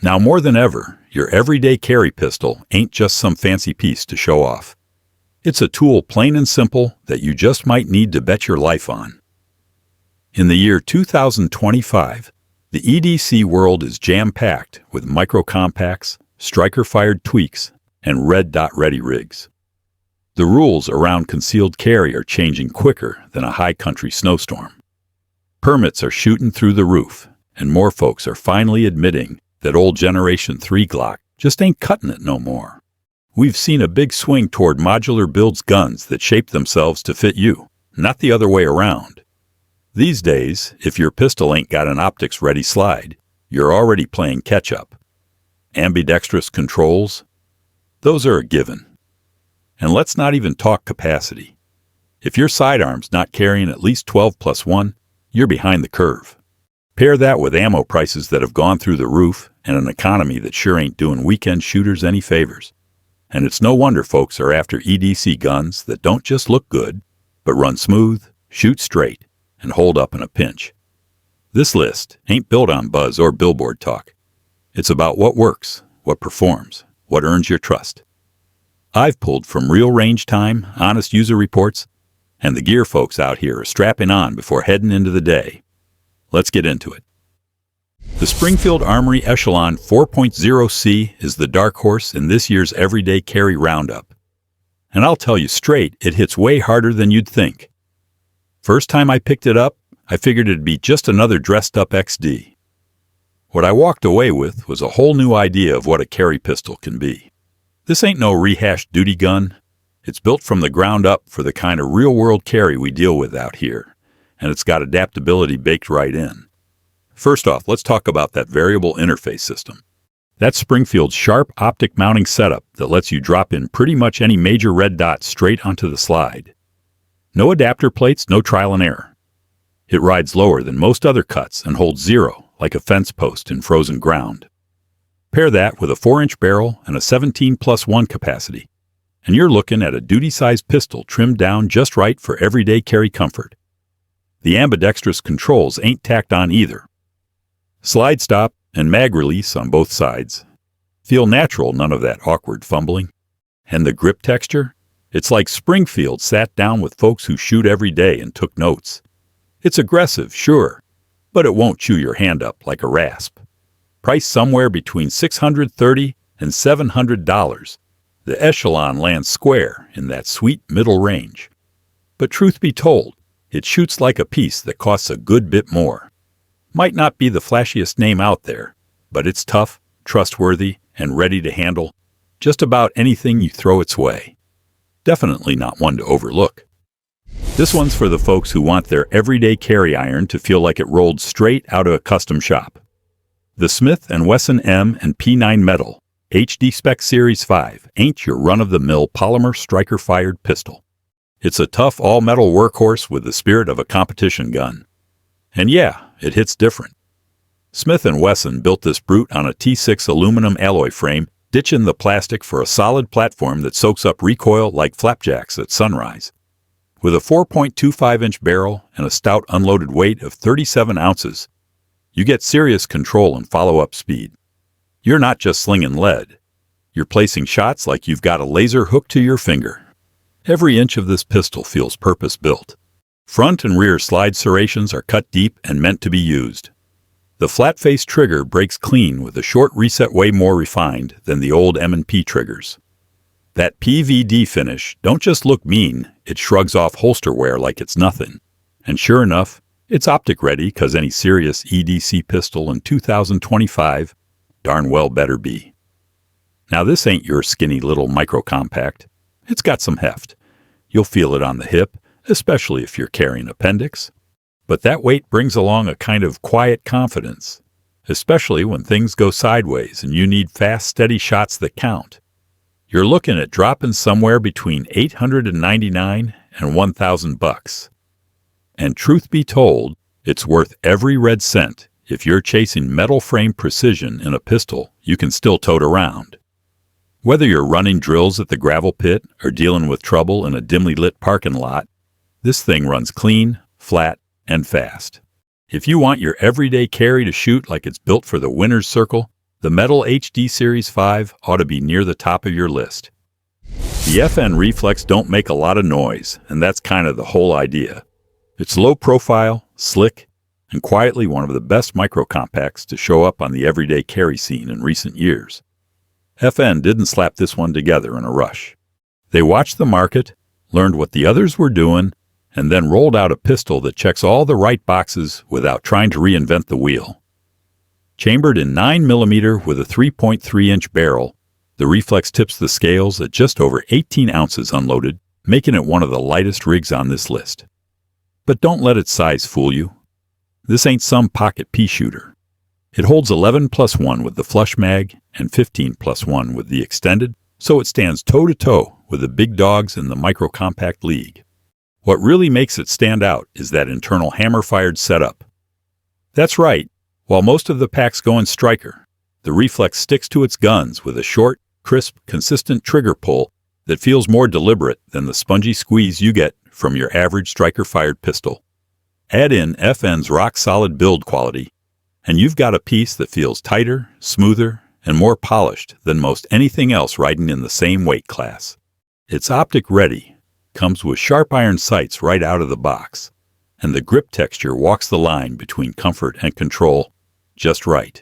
Now more than ever, your everyday carry pistol ain't just some fancy piece to show off. It's a tool plain and simple that you just might need to bet your life on. In the year 2025, the EDC world is jam-packed with micro-compacts, striker-fired tweaks, and red dot ready rigs. The rules around concealed carry are changing quicker than a high-country snowstorm. Permits are shooting through the roof, and more folks are finally admitting that old Generation 3 Glock just ain't cutting it no more. We've seen a big swing toward modular builds guns that shape themselves to fit you, not the other way around. These days, if your pistol ain't got an optics-ready slide, you're already playing catch-up. Ambidextrous controls? Those are a given. And let's not even talk capacity. If your sidearm's not carrying at least 12+1, you're behind the curve. Pair that with ammo prices that have gone through the roof and an economy that sure ain't doing weekend shooters any favors. And it's no wonder folks are after EDC guns that don't just look good, but run smooth, shoot straight, and hold up in a pinch. This list ain't built on buzz or billboard talk. It's about what works, what performs, what earns your trust. I've pulled from real range time, honest user reports, and the gear folks out here are strapping on before heading into the day. Let's get into it. The Springfield Armory Echelon 4.0C is the dark horse in this year's everyday carry roundup. And I'll tell you straight, it hits way harder than you'd think. First time I picked it up, I figured it'd be just another dressed-up XD. What I walked away with was a whole new idea of what a carry pistol can be. This ain't no rehashed duty gun. It's built from the ground up for the kind of real-world carry we deal with out here, and it's got adaptability baked right in. First off, let's talk about that variable interface system. That's Springfield's sharp optic mounting setup that lets you drop in pretty much any major red dot straight onto the slide. No adapter plates, no trial and error. It rides lower than most other cuts and holds zero like a fence post in frozen ground. Pair that with a 4-inch barrel and a 17+1 capacity, and you're looking at a duty-sized pistol trimmed down just right for everyday carry comfort. The ambidextrous controls ain't tacked on either. Slide stop and mag release on both sides. Feel natural, none of that awkward fumbling. And the grip texture? It's like Springfield sat down with folks who shoot every day and took notes. It's aggressive, sure, but it won't chew your hand up like a rasp. Priced somewhere between $630 and $700, the Echelon lands square in that sweet middle range. But truth be told, it shoots like a piece that costs a good bit more. Might not be the flashiest name out there, but it's tough, trustworthy, and ready to handle just about anything you throw its way. Definitely not one to overlook. This one's for the folks who want their everyday carry iron to feel like it rolled straight out of a custom shop. The Smith & Wesson M and P9 Metal HD Spec Series 5 ain't your run-of-the-mill polymer striker-fired pistol. It's a tough all-metal workhorse with the spirit of a competition gun. And yeah, it hits different. Smith & Wesson built this brute on a T6 aluminum alloy frame, ditching the plastic for a solid platform that soaks up recoil like flapjacks at sunrise. With a 4.25-inch barrel and a stout unloaded weight of 37 ounces, you get serious control and follow-up speed. You're not just slinging lead. You're placing shots like you've got a laser hooked to your finger. Every inch of this pistol feels purpose-built. Front and rear slide serrations are cut deep and meant to be used. The flat-face trigger breaks clean with a short reset way more refined than the old M&P triggers. That PVD finish don't just look mean, it shrugs off holster wear like it's nothing. And sure enough, it's optic ready because any serious EDC pistol in 2025 darn well better be. Now this ain't your skinny little micro-compact. It's got some heft. You'll feel it on the hip, especially if you're carrying appendix. But that weight brings along a kind of quiet confidence, especially when things go sideways and you need fast, steady shots that count. You're looking at dropping somewhere between $899 and $1,000. And truth be told, it's worth every red cent if you're chasing metal frame precision in a pistol you can still tote around. Whether you're running drills at the gravel pit or dealing with trouble in a dimly lit parking lot, this thing runs clean, flat, and fast. If you want your everyday carry to shoot like it's built for the winner's circle, the metal HD Series 5 ought to be near the top of your list. The FN Reflex don't make a lot of noise, and that's kind of the whole idea. It's low profile, slick, and quietly one of the best micro compacts to show up on the everyday carry scene in recent years. FN didn't slap this one together in a rush. They watched the market, learned what the others were doing, and then rolled out a pistol that checks all the right boxes without trying to reinvent the wheel. Chambered in 9mm with a 3.3-inch barrel, the Reflex tips the scales at just over 18 ounces unloaded, making it one of the lightest rigs on this list. But don't let its size fool you. This ain't some pocket pea shooter. It holds 11+1 with the flush mag and 15+1 with the extended, so it stands toe-to-toe with the big dogs in the micro-compact league. What really makes it stand out is that internal hammer-fired setup. That's right, while most of the packs go in striker, the Reflex sticks to its guns with a short, crisp, consistent trigger pull that feels more deliberate than the spongy squeeze you get from your average striker-fired pistol. Add in FN's rock-solid build quality, and you've got a piece that feels tighter, smoother, and more polished than most anything else riding in the same weight class. It's optic-ready, comes with sharp iron sights right out of the box, and the grip texture walks the line between comfort and control just right.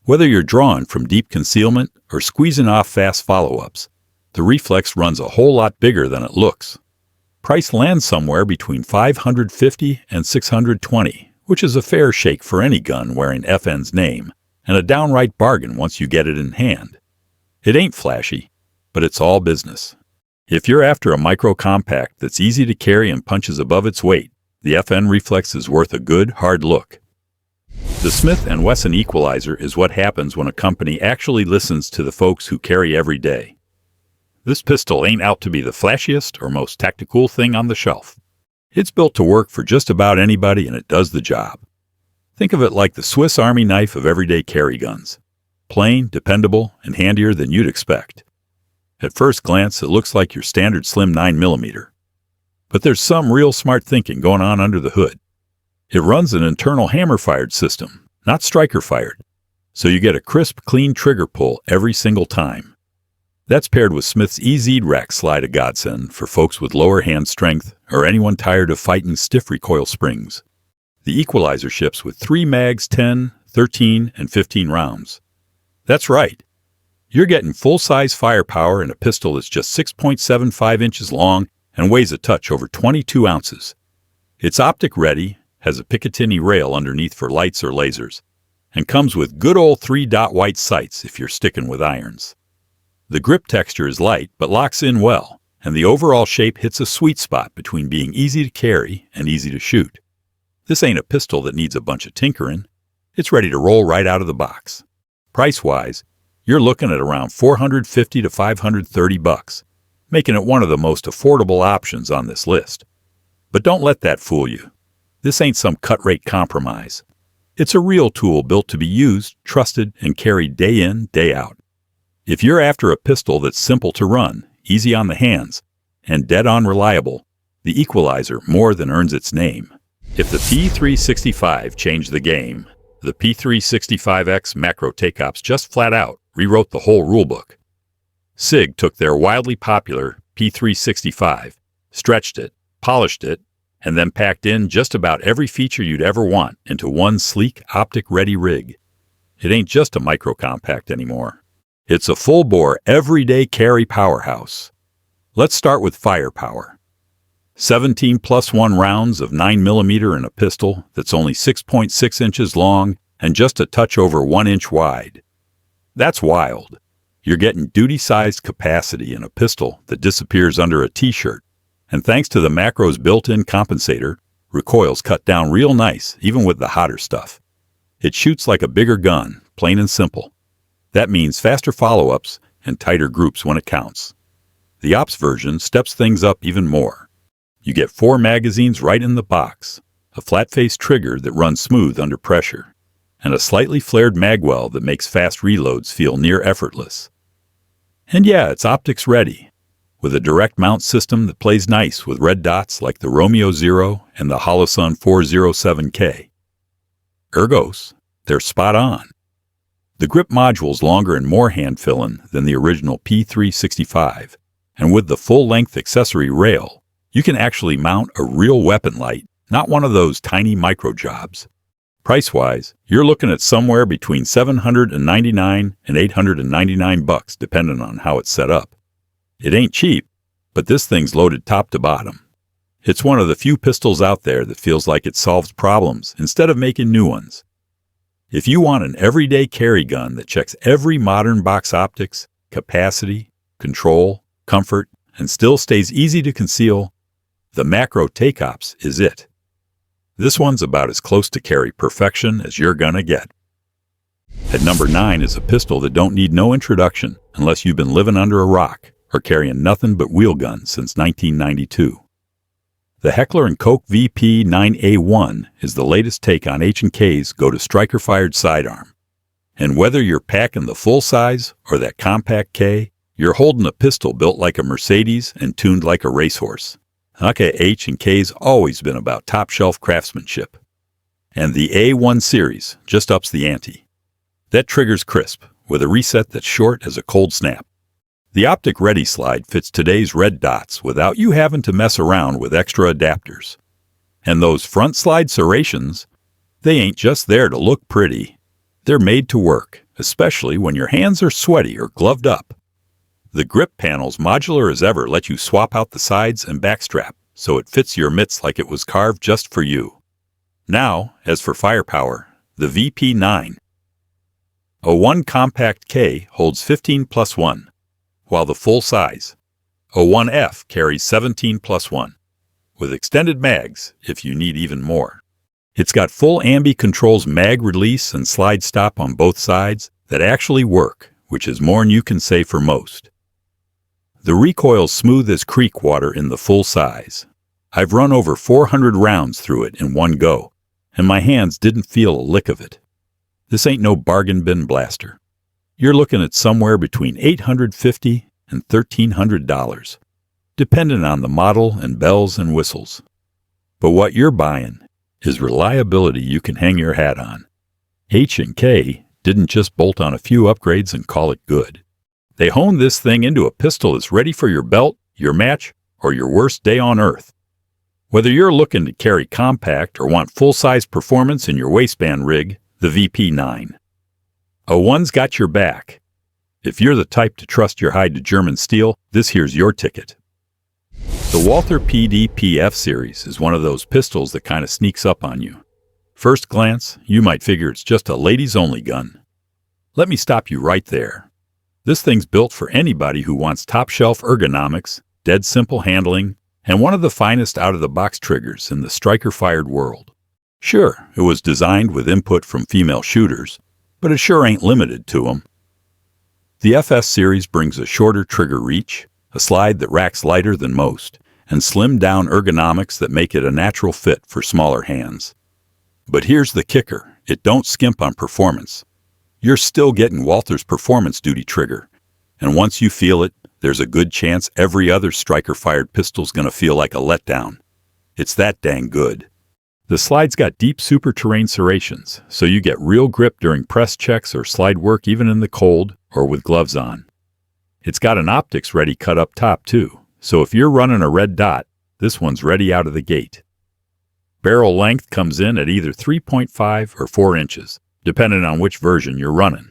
Whether you're drawing from deep concealment or squeezing off fast follow-ups, the Reflex runs a whole lot bigger than it looks. Price lands somewhere between $550 and $620, which is a fair shake for any gun wearing FN's name, and a downright bargain once you get it in hand. It ain't flashy, but it's all business. If you're after a micro compact that's easy to carry and punches above its weight, the FN Reflex is worth a good, hard look. The Smith & Wesson Equalizer is what happens when a company actually listens to the folks who carry every day. This pistol ain't out to be the flashiest or most tactical thing on the shelf. It's built to work for just about anybody, and it does the job. Think of it like the Swiss Army knife of everyday carry guns. Plain, dependable, and handier than you'd expect. At first glance, it looks like your standard slim 9mm. But there's some real smart thinking going on under the hood. It runs an internal hammer-fired system, not striker-fired, so you get a crisp, clean trigger pull every single time. That's paired with Smith's EZ rack slide, a godsend for folks with lower hand strength or anyone tired of fighting stiff recoil springs. The Equalizer ships with 3 mags, 10, 13, and 15 rounds. That's right. You're getting full-size firepower in a pistol that's just 6.75 inches long and weighs a touch over 22 ounces. It's optic-ready, has a Picatinny rail underneath for lights or lasers, and comes with good old 3-dot white sights if you're sticking with irons. The grip texture is light but locks in well, and the overall shape hits a sweet spot between being easy to carry and easy to shoot. This ain't a pistol that needs a bunch of tinkering. It's ready to roll right out of the box. Price-wise, you're looking at around $450 to $530, making it one of the most affordable options on this list. But don't let that fool you. This ain't some cut-rate compromise. It's a real tool built to be used, trusted, and carried day in, day out. If you're after a pistol that's simple to run, easy on the hands, and dead-on reliable, the Equalizer more than earns its name. If the P365 changed the game, the P365X macro TacOps just flat out rewrote the whole rulebook. Sig took their wildly popular P365, stretched it, polished it, and then packed in just about every feature you'd ever want into one sleek, optic-ready rig. It ain't just a micro compact anymore. It's a full-bore, everyday carry powerhouse. Let's start with firepower. 17+1 rounds of 9mm in a pistol that's only 6.6 inches long and just a touch over 1 inch wide. That's wild. You're getting duty-sized capacity in a pistol that disappears under a t-shirt, and thanks to the macro's built-in compensator, recoil's cut down real nice even with the hotter stuff. It shoots like a bigger gun, plain and simple. That means faster follow-ups and tighter groups when it counts. The Ops version steps things up even more. You get 4 magazines right in the box, a flat-face trigger that runs smooth under pressure, and a slightly flared magwell that makes fast reloads feel near effortless. And yeah, it's optics ready, with a direct mount system that plays nice with red dots like the Romeo Zero and the Holosun 407K. Ergos, they're spot on. The grip module's longer and more hand-filling than the original P365, and with the full-length accessory rail, you can actually mount a real weapon light, not one of those tiny micro jobs. Price-wise, you're looking at somewhere between $799 and $899 depending on how it's set up. It ain't cheap, but this thing's loaded top to bottom. It's one of the few pistols out there that feels like it solves problems instead of making new ones. If you want an everyday carry gun that checks every modern box optics, capacity, control, comfort, and still stays easy to conceal, the Macro TacOps is it. This one's about as close to carry perfection as you're gonna get. At number 9 is a pistol that don't need no introduction unless you've been living under a rock or carrying nothing but wheel guns since 1992. The Heckler Koch VP9 A1 is the latest take on H&K's go-to-striker-fired sidearm. And whether you're packing the full size or that compact K, you're holding a pistol built like a Mercedes and tuned like a racehorse. H&K's always been about top-shelf craftsmanship. And the A1 series just ups the ante. That trigger's crisp, with a reset that's short as a cold snap. The Optic Ready slide fits today's red dots without you having to mess around with extra adapters. And those front slide serrations, they ain't just there to look pretty. They're made to work, especially when your hands are sweaty or gloved up. The grip panel's modular as ever let you swap out the sides and backstrap so it fits your mitts like it was carved just for you. Now, as for firepower, the VP9. A 1 compact K holds 15+1. While the full size, a 1F carries 17+1, with extended mags if you need even more. It's got full ambi controls mag release and slide stop on both sides that actually work, which is more'n you can say for most. The recoil's smooth as creek water in the full size. I've run over 400 rounds through it in one go, and my hands didn't feel a lick of it. This ain't no bargain bin blaster. You're looking at somewhere between $850 and $1,300, depending on the model and bells and whistles. But what you're buying is reliability you can hang your hat on. H&K didn't just bolt on a few upgrades and call it good. They honed this thing into a pistol that's ready for your belt, your match, or your worst day on earth. Whether you're looking to carry compact or want full-size performance in your waistband rig, the VP9. A 1's got your back. If you're the type to trust your hide to German steel, this here's your ticket. The Walther PDP F Series is one of those pistols that kind of sneaks up on you. First glance, you might figure it's just a ladies-only gun. Let me stop you right there. This thing's built for anybody who wants top-shelf ergonomics, dead simple handling, and one of the finest out-of-the-box triggers in the striker-fired world. Sure, it was designed with input from female shooters, but it sure ain't limited to them. The FS series brings a shorter trigger reach, a slide that racks lighter than most, and slimmed-down ergonomics that make it a natural fit for smaller hands. But here's the kicker, it don't skimp on performance. You're still getting Walther's performance duty trigger, and once you feel it, there's a good chance every other striker-fired pistol's gonna feel like a letdown. It's that dang good. The slide's got deep super terrain serrations, so you get real grip during press checks or slide work even in the cold or with gloves on. It's got an optics ready cut up top too, so if you're running a red dot, this one's ready out of the gate. Barrel length comes in at either 3.5 or 4 inches, depending on which version you're running.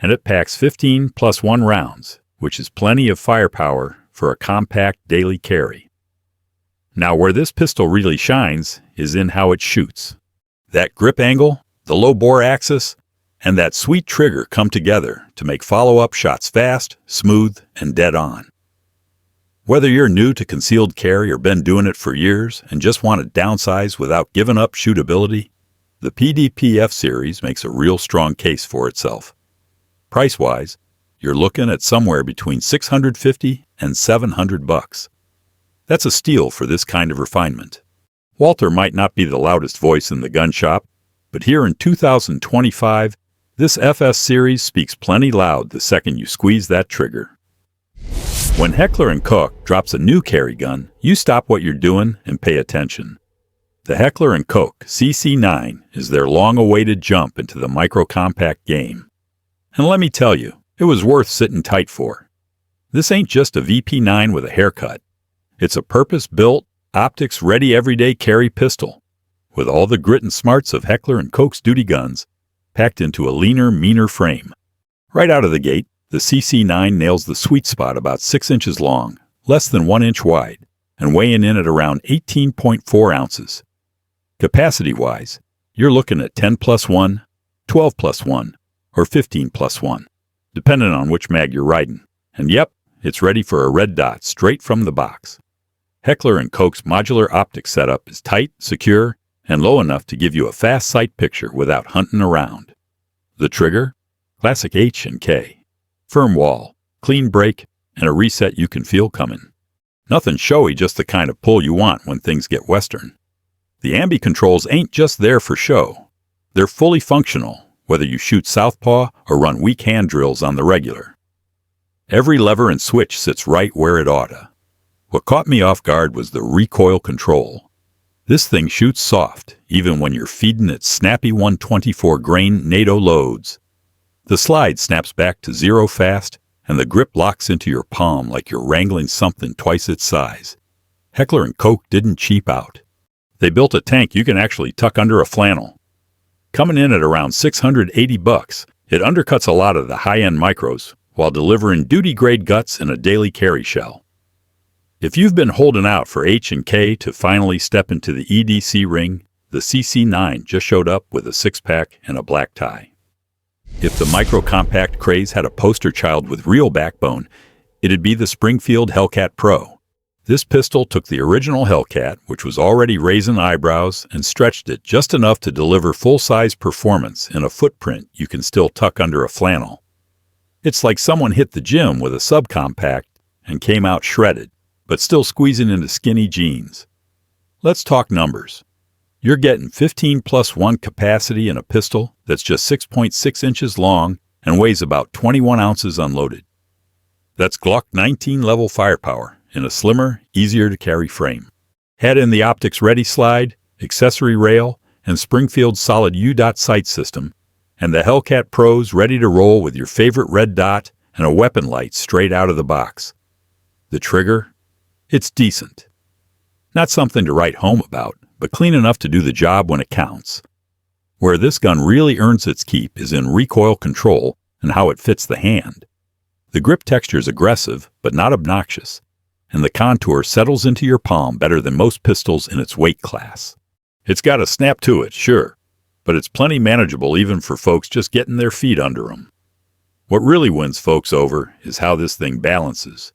And it packs 15+1 rounds, which is plenty of firepower for a compact daily carry. Now where this pistol really shines is in how it shoots. That grip angle, the low bore axis, and that sweet trigger come together to make follow-up shots fast, smooth, and dead on. Whether you're new to concealed carry or been doing it for years and just want to downsize without giving up shootability, the PDP F Series makes a real strong case for itself. Price-wise, you're looking at somewhere between $650 and $700. That's a steal for this kind of refinement. Walther might not be the loudest voice in the gun shop, but here in 2025, this FS series speaks plenty loud the second you squeeze that trigger. When Heckler Koch drops a new carry gun, you stop what you're doing and pay attention. The Heckler Koch CC9 is their long-awaited jump into the micro-compact game. And let me tell you, it was worth sitting tight for. This ain't just a VP9 with a haircut. It's a purpose-built, optics-ready everyday carry pistol, with all the grit and smarts of Heckler & Koch's duty guns, packed into a leaner, meaner frame. Right out of the gate, the CC9 nails the sweet spot about 6 inches long, less than 1 inch wide, and weighing in at around 18.4 ounces. Capacity-wise, you're looking at 10+1, 12+1, or 15+1, depending on which mag you're riding. And yep, it's ready for a red dot straight from the box. Heckler & Koch's modular optics setup is tight, secure, and low enough to give you a fast sight picture without hunting around. The trigger? Classic H&K. Firm wall, clean break, and a reset you can feel coming. Nothing showy, just the kind of pull you want when things get Western. The ambi controls ain't just there for show. They're fully functional, whether you shoot southpaw or run weak hand drills on the regular. Every lever and switch sits right where it oughta. What caught me off guard was the recoil control. This thing shoots soft, even when you're feeding it snappy 124 grain NATO loads. The slide snaps back to zero fast, and the grip locks into your palm like you're wrangling something twice its size. Heckler & Koch didn't cheap out. They built a tank you can actually tuck under a flannel. Coming in at around $680, it undercuts a lot of the high-end micros while delivering duty-grade guts in a daily carry shell. If you've been holding out for H&K to finally step into the EDC ring, the CC9 just showed up with a six-pack and a black tie. If the micro-compact craze had a poster child with real backbone, it'd be the Springfield Hellcat Pro. This pistol took the original Hellcat, which was already raising eyebrows, and stretched it just enough to deliver full-size performance in a footprint you can still tuck under a flannel. It's like someone hit the gym with a subcompact and came out shredded, but still squeezing into skinny jeans. Let's talk numbers. You're getting 15+1 capacity in a pistol that's just 6.6 inches long and weighs about 21 ounces unloaded. That's Glock 19 level firepower in a slimmer, easier to carry frame. Add in the optics ready slide, accessory rail, and Springfield's solid U-dot sight system, and the Hellcat Pro's ready to roll with your favorite red dot and a weapon light straight out of the box. The trigger? It's decent. Not something to write home about, but clean enough to do the job when it counts. Where this gun really earns its keep is in recoil control and how it fits the hand. The grip texture is aggressive, but not obnoxious, and the contour settles into your palm better than most pistols in its weight class. It's got a snap to it, sure, but it's plenty manageable even for folks just getting their feet under them. What really wins folks over is how this thing balances.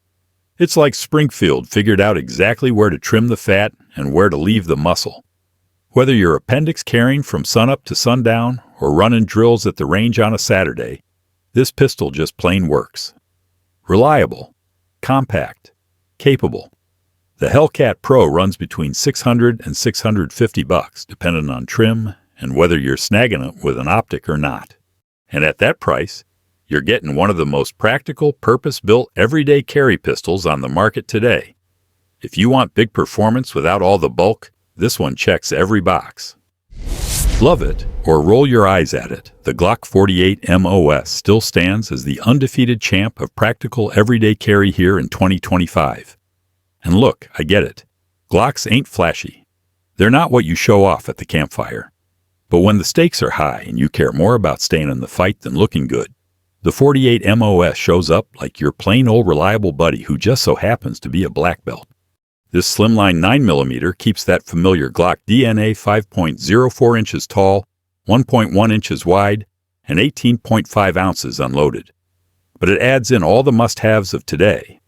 It's like Springfield figured out exactly where to trim the fat and where to leave the muscle. Whether you're appendix carrying from sunup to sundown or running drills at the range on a Saturday, this pistol just plain works. Reliable, compact, capable. The Hellcat Pro runs between $600 and $650, depending on trim and whether you're snagging it with an optic or not. And at that price, you're getting one of the most practical, purpose-built, everyday carry pistols on the market today. If you want big performance without all the bulk, this one checks every box. Love it or roll your eyes at it, the Glock 48 MOS still stands as the undefeated champ of practical everyday carry here in 2025. And look, I get it. Glocks ain't flashy. They're not what you show off at the campfire. But when the stakes are high and you care more about staying in the fight than looking good, the 48 MOS shows up like your plain old reliable buddy who just so happens to be a black belt. This slimline 9mm keeps that familiar Glock DNA 5.04 inches tall, 1.1 inches wide, and 18.5 ounces unloaded. But it adds in all the must-haves of today.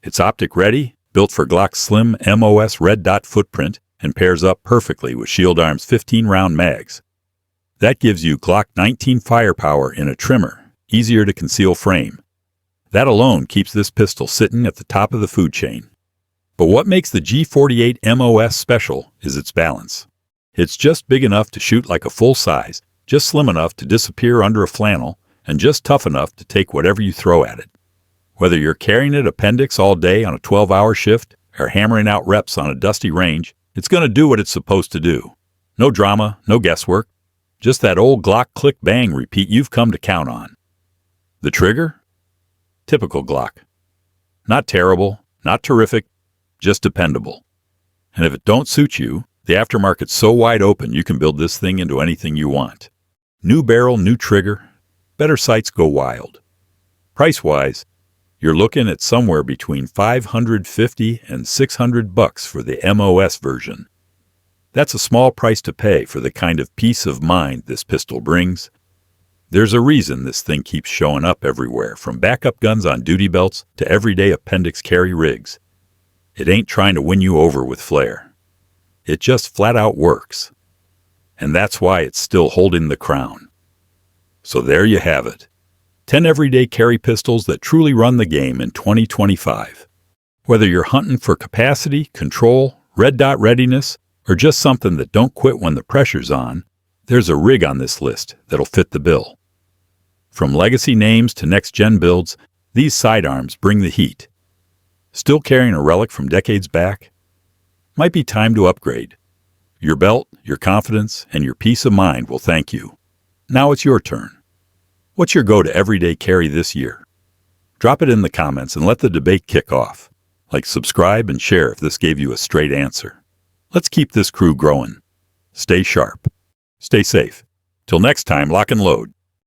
It's optic-ready, built for Glock's slim MOS red dot footprint, and pairs up perfectly with Shield Arm's 15-round mags. That gives you Glock 19 firepower in a trimmer, easier to conceal frame. That alone keeps this pistol sitting at the top of the food chain. But what makes the G48 MOS special is its balance. It's just big enough to shoot like a full size, just slim enough to disappear under a flannel, and just tough enough to take whatever you throw at it. Whether you're carrying it appendix all day on a 12-hour shift or hammering out reps on a dusty range, it's going to do what it's supposed to do. No drama, no guesswork, just that old Glock click bang repeat you've come to count on. The trigger? Typical Glock. Not terrible, not terrific, just dependable. And if it don't suit you, the aftermarket's so wide open you can build this thing into anything you want. New barrel, new trigger, better sights go wild. Price-wise, you're looking at somewhere between $550 and $600 for the MOS version. That's a small price to pay for the kind of peace of mind this pistol brings. There's a reason this thing keeps showing up everywhere, from backup guns on duty belts to everyday appendix carry rigs. It ain't trying to win you over with flair. It just flat out works. And that's why it's still holding the crown. So there you have it. 10 everyday carry pistols that truly run the game in 2025. Whether you're hunting for capacity, control, red dot readiness, or just something that don't quit when the pressure's on, there's a rig on this list that'll fit the bill. From legacy names to next-gen builds, these sidearms bring the heat. Still carrying a relic from decades back? Might be time to upgrade. Your belt, your confidence, and your peace of mind will thank you. Now it's your turn. What's your go-to everyday carry this year? Drop it in the comments and let the debate kick off. Like, subscribe, and share if this gave you a straight answer. Let's keep this crew growing. Stay sharp. Stay safe. Till next time, lock and load.